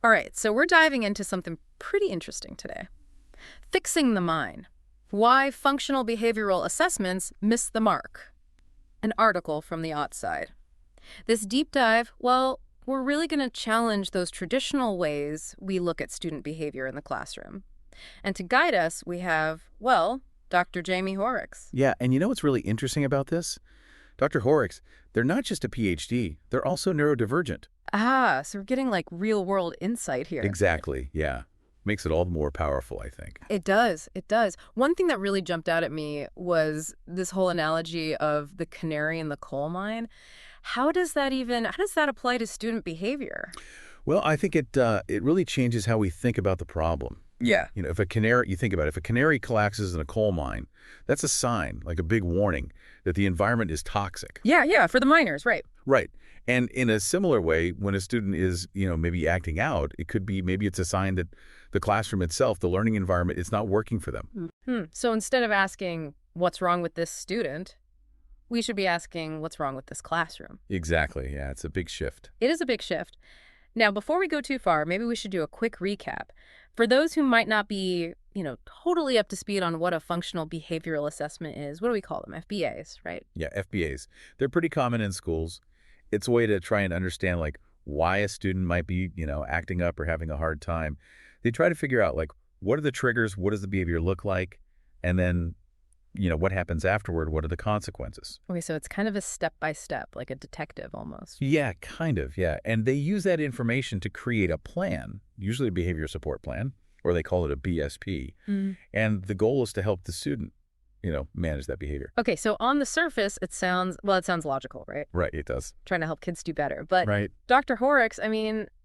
All right, so we're diving into something pretty interesting today. Fixing the mind. Why functional behavioral assessments miss the mark. An article from the Aught side. This deep dive, well, we're really going to challenge those traditional ways we look at student behavior in the classroom. And to guide us, we have, well, Dr. Jaime Hoerricks. Yeah, and you know what's really interesting about this? Dr. Hoerricks, they're not just a PhD, they're also neurodivergent. Ah, so we're getting like real-world insight here. Exactly, yeah. Makes it all the more powerful, I think. It does. It does. One thing that really jumped out at me was this whole analogy of the canary in the coal mine. How does that apply to student behavior? Well, I think it really changes how we think about the problem. Yeah. You know, you think about it, if a canary collapses in a coal mine, that's a sign, like a big warning, that the environment is toxic. Yeah, for the miners, right. Right. And in a similar way, when a student is, maybe acting out, it could be maybe it's a sign that the classroom itself, the learning environment, is not working for them. So instead of asking, what's wrong with this student, we should be asking, what's wrong with this classroom? Exactly. Yeah, it's a big shift. It is a big shift. Now, before we go too far, maybe we should do a quick recap. For those who might not be, totally up to speed on what a functional behavioral assessment is, what do we call them? FBAs, right? Yeah, FBAs. They're pretty common in schools. It's a way to try and understand, like, why a student might be, acting up or having a hard time. They try to figure out, like, what are the triggers? What does the behavior look like? And then, what happens afterward? What are the consequences? Okay, so it's kind of a step-by-step, like a detective almost. Yeah, kind of, yeah. And they use that information to create a plan, usually a behavior support plan, or they call it a BSP. And the goal is to help the student, manage that behavior. Okay, so on the surface, it sounds logical, right? Right, it does. Trying to help kids do better. But Right. Dr. Hoerricks,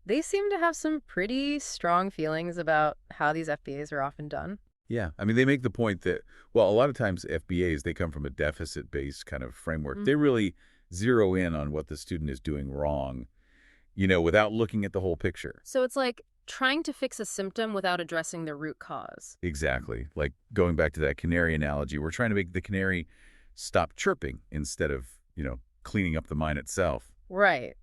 they seem to have some pretty strong feelings about how these FBAs are often done. Yeah, they make the point that, well, a lot of times FBAs, they come from a deficit-based kind of framework. They really zero in on what the student is doing wrong, without looking at the whole picture. So it's like trying to fix a symptom without addressing the root cause. Exactly. Like going back to that canary analogy, we're trying to make the canary stop chirping instead of, cleaning up the mine itself. Right.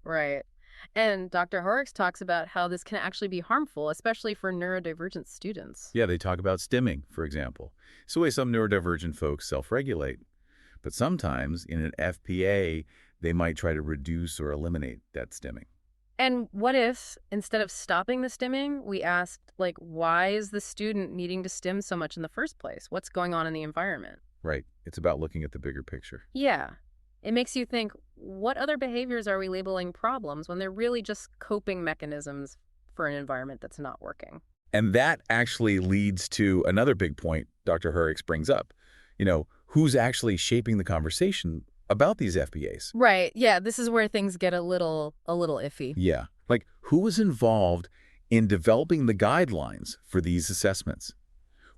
And Dr. Hoerricks talks about how this can actually be harmful, especially for neurodivergent students. Yeah, they talk about stimming, for example. It's the way some neurodivergent folks self-regulate. But sometimes in an FPA, they might try to reduce or eliminate that stimming. And what if, instead of stopping the stimming, we asked, why is the student needing to stim so much in the first place? What's going on in the environment? Right. It's about looking at the bigger picture. Yeah. It makes you think, what other behaviors are we labeling problems when they're really just coping mechanisms for an environment that's not working? And that actually leads to another big point Dr. Hoerricks brings up. Who's actually shaping the conversation about these FBAs? Right. Yeah, this is where things get a little iffy. Yeah. Like, who was involved in developing the guidelines for these assessments?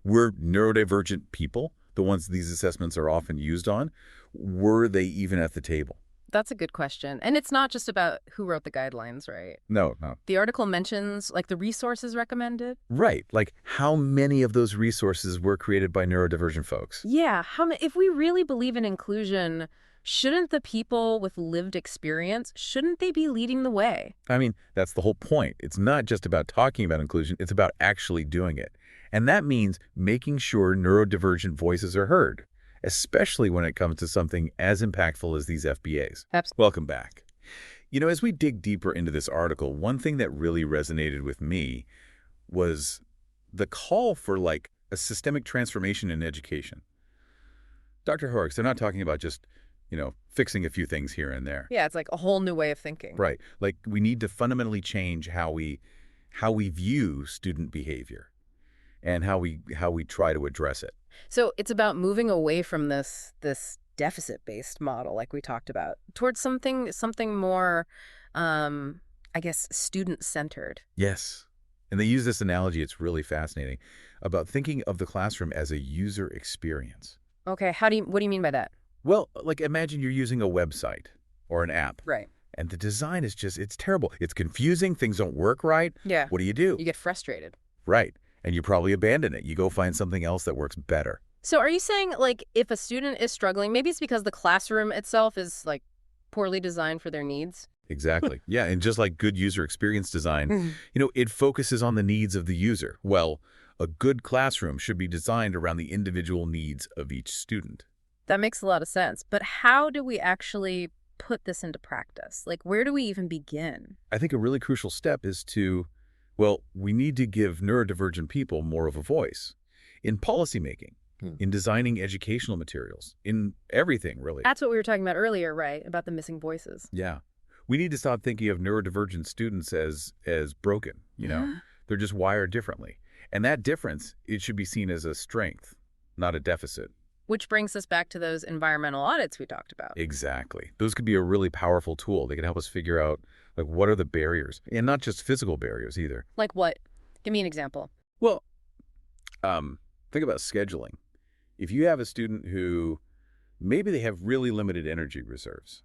Were neurodivergent people the ones these assessments are often used on? Were they even at the table? That's a good question. And it's not just about who wrote the guidelines, right? No. The article mentions, the resources recommended. Right. Like, how many of those resources were created by neurodivergent folks? Yeah. If we really believe in inclusion, shouldn't the people with lived experience, shouldn't they be leading the way? That's the whole point. It's not just about talking about inclusion. It's about actually doing it. And that means making sure neurodivergent voices are heard, especially when it comes to something as impactful as these FBAs. Absolutely. Welcome back. As we dig deeper into this article, one thing that really resonated with me was the call for, a systemic transformation in education. Dr. Hoerricks, they're not talking about just, fixing a few things here and there. Yeah, it's like a whole new way of thinking. Right. Like, we need to fundamentally change how we view student behavior and how we try to address it. So it's about moving away from this deficit-based model, like we talked about, towards something more, student-centered. Yes. And they use this analogy, it's really fascinating, about thinking of the classroom as a user experience. Okay, what do you mean by that? Well, imagine you're using a website or an app. Right. And the design is it's terrible. It's confusing. Things don't work right. Yeah. What do? You get frustrated. Right. And you probably abandon it. You go find something else that works better. So are you saying, if a student is struggling, maybe it's because the classroom itself is, poorly designed for their needs? Exactly. Yeah, and just like good user experience design, Mhm. it focuses on the needs of the user. Well, a good classroom should be designed around the individual needs of each student. That makes a lot of sense. But how do we actually put this into practice? Like, where do we even begin? I think a really crucial step is well, we need to give neurodivergent people more of a voice in policymaking, in designing educational materials, in everything, really. That's what we were talking about earlier, right? About the missing voices. Yeah. We need to stop thinking of neurodivergent students as broken, They're just wired differently. And that difference, it should be seen as a strength, not a deficit. Which brings us back to those environmental audits we talked about. Exactly. Those could be a really powerful tool. They could help us figure out, like, what are the barriers? And not just physical barriers either. Like what? Give me an example. Well, think about scheduling. If you have a student who maybe they have really limited energy reserves.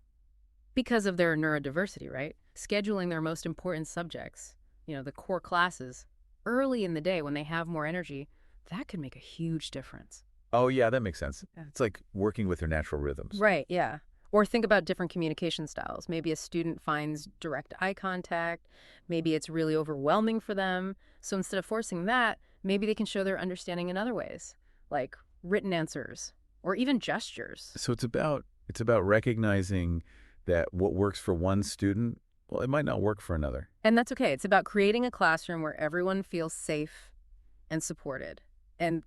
Because of their neurodiversity, right? Scheduling their most important subjects, the core classes, early in the day when they have more energy, that could make a huge difference. Oh, yeah, that makes sense. Yeah. It's like working with their natural rhythms. Right, yeah. Or think about different communication styles. Maybe a student finds direct eye contact. Maybe it's really overwhelming for them. So instead of forcing that, maybe they can show their understanding in other ways, like written answers or even gestures. So it's about recognizing that what works for one student, well, it might not work for another. And that's okay. It's about creating a classroom where everyone feels safe and supported. And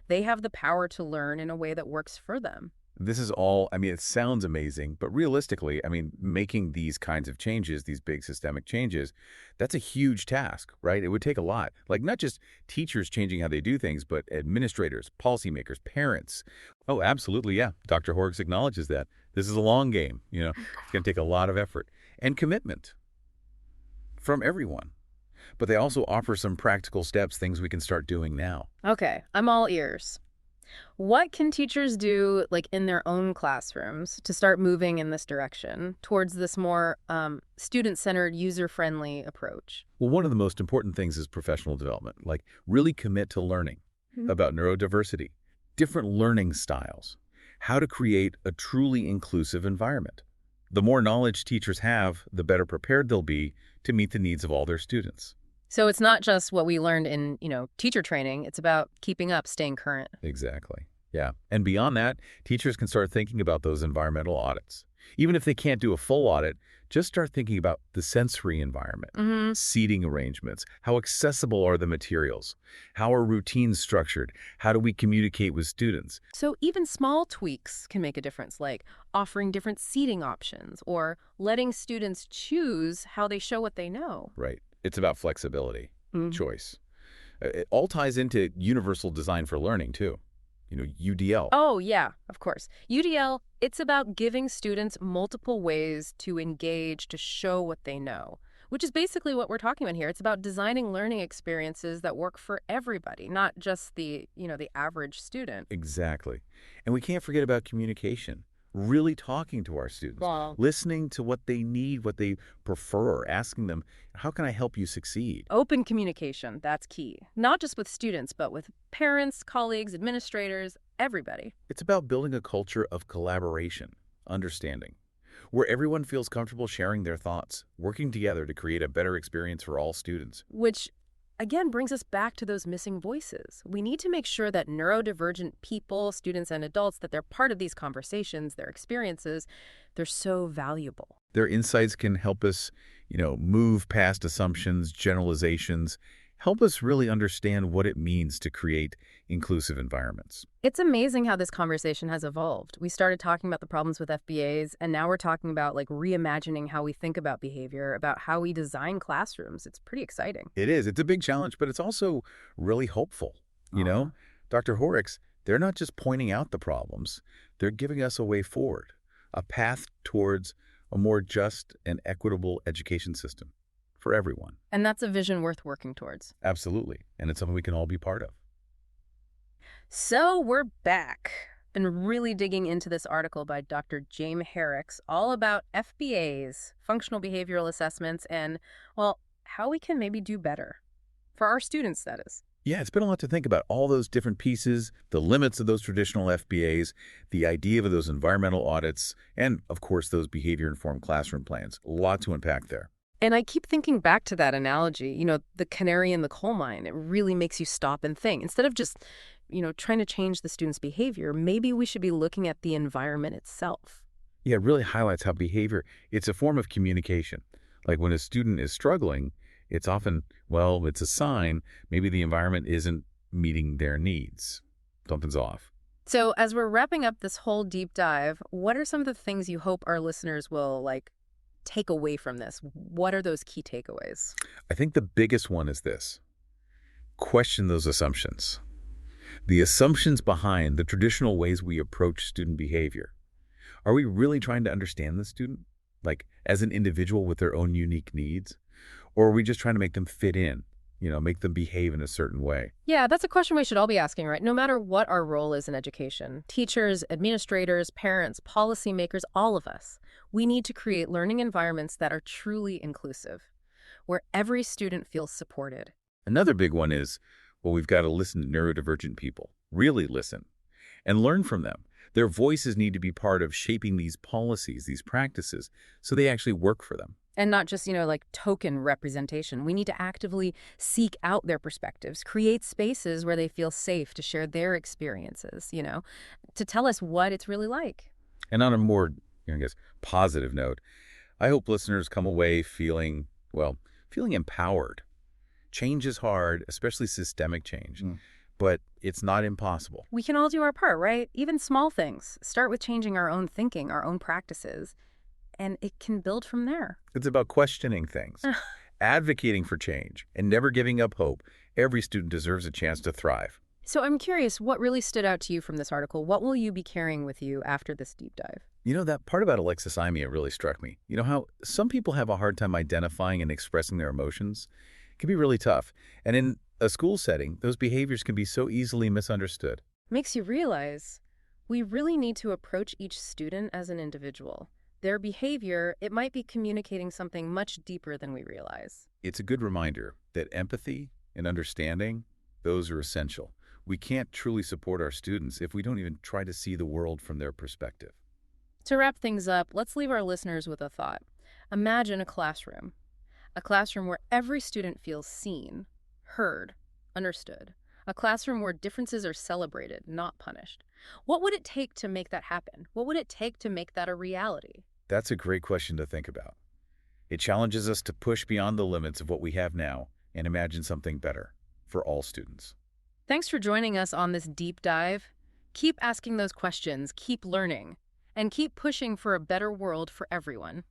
they have the power to learn in a way that works for them. This is all, it sounds amazing, but realistically, making these kinds of changes, these big systemic changes, that's a huge task, right? It would take a lot. Like not just teachers changing how they do things, but administrators, policymakers, parents. Oh, absolutely, yeah. Dr. Hoerricks acknowledges that. This is a long game, It's going to take a lot of effort and commitment from everyone. But they also offer some practical steps, things we can start doing now. Okay, I'm all ears. What can teachers do, like in their own classrooms, to start moving in this direction towards this more student-centered, user-friendly approach? Well, one of the most important things is professional development, like really commit to learning about neurodiversity, different learning styles, how to create a truly inclusive environment. The more knowledge teachers have, the better prepared they'll be to meet the needs of all their students. So it's not just what we learned in, teacher training. It's about keeping up, staying current. Exactly. Yeah. And beyond that, teachers can start thinking about those environmental audits. Even if they can't do a full audit, just start thinking about the sensory environment, seating arrangements, how accessible are the materials, how are routines structured, how do we communicate with students. So even small tweaks can make a difference, like offering different seating options or letting students choose how they show what they know. Right. It's about flexibility, choice. It all ties into universal design for learning, too. UDL. Oh, yeah, of course. UDL, it's about giving students multiple ways to engage, to show what they know, which is basically what we're talking about here. It's about designing learning experiences that work for everybody, not just the average student. Exactly. And we can't forget about communication. Really talking to our students, listening to what they need, what they prefer, asking them, how can I help you succeed? Open communication, that's key. Not just with students, but with parents, colleagues, administrators, everybody. It's about building a culture of collaboration, understanding, where everyone feels comfortable sharing their thoughts, working together to create a better experience for all students. Which again brings us back to those missing voices. We need to make sure that neurodivergent people, students and adults, that they're part of these conversations, their experiences, they're so valuable. Their insights can help us, move past assumptions, generalizations, help us really understand what it means to create inclusive environments. It's amazing how this conversation has evolved. We started talking about the problems with FBAs, and now we're talking about reimagining how we think about behavior, about how we design classrooms. It's pretty exciting. It is. It's a big challenge, but it's also really hopeful. Dr. Hoerricks, they're not just pointing out the problems. They're giving us a way forward, a path towards a more just and equitable education system for everyone. And that's a vision worth working towards. Absolutely. And it's something we can all be part of. So we're back. Been really digging into this article by Dr. Jaime Hoerricks, all about FBAs, functional behavioral assessments, and, how we can maybe do better. For our students, that is. Yeah, it's been a lot to think about. All those different pieces, the limits of those traditional FBAs, the idea of those environmental audits, and, of course, those behavior-informed classroom plans. A lot to unpack there. And I keep thinking back to that analogy, the canary in the coal mine. It really makes you stop and think. Instead of just, trying to change the student's behavior, maybe we should be looking at the environment itself. Yeah, it really highlights how behavior, it's a form of communication. Like when a student is struggling, it's often, well, it's a sign maybe the environment isn't meeting their needs. Something's off. So as we're wrapping up this whole deep dive, what are some of the things you hope our listeners will, take away from this? What are those key takeaways? I think the biggest one is this. Question those assumptions. The assumptions behind the traditional ways we approach student behavior. Are we really trying to understand the student, like as an individual with their own unique needs? Or are we just trying to make them fit in, make them behave in a certain way? Yeah, that's a question we should all be asking, right? No matter what our role is in education, teachers, administrators, parents, policymakers, all of us, we need to create learning environments that are truly inclusive, where every student feels supported. Another big one is, well, we've got to listen to neurodivergent people, really listen, and learn from them. Their voices need to be part of shaping these policies, these practices, so they actually work for them. And not just, token representation. We need to actively seek out their perspectives, create spaces where they feel safe to share their experiences, to tell us what it's really like. And on a more, positive note, I hope listeners come away feeling empowered. Change is hard, especially systemic change, but it's not impossible. We can all do our part, right? Even small things. Start with changing our own thinking, our own practices, and it can build from there. It's about questioning things, advocating for change, and never giving up hope. Every student deserves a chance to thrive. So I'm curious, what really stood out to you from this article? What will you be carrying with you after this deep dive? That part about alexithymia really struck me. How some people have a hard time identifying and expressing their emotions. It can be really tough. And in a school setting, those behaviors can be so easily misunderstood. Makes you realize we really need to approach each student as an individual. Their behavior, it might be communicating something much deeper than we realize. It's a good reminder that empathy and understanding, those are essential. We can't truly support our students if we don't even try to see the world from their perspective. To wrap things up, let's leave our listeners with a thought. Imagine a classroom where every student feels seen, heard, understood. A classroom where differences are celebrated, not punished. What would it take to make that happen? What would it take to make that a reality? That's a great question to think about. It challenges us to push beyond the limits of what we have now and imagine something better for all students. Thanks for joining us on this deep dive. Keep asking those questions, keep learning, and keep pushing for a better world for everyone.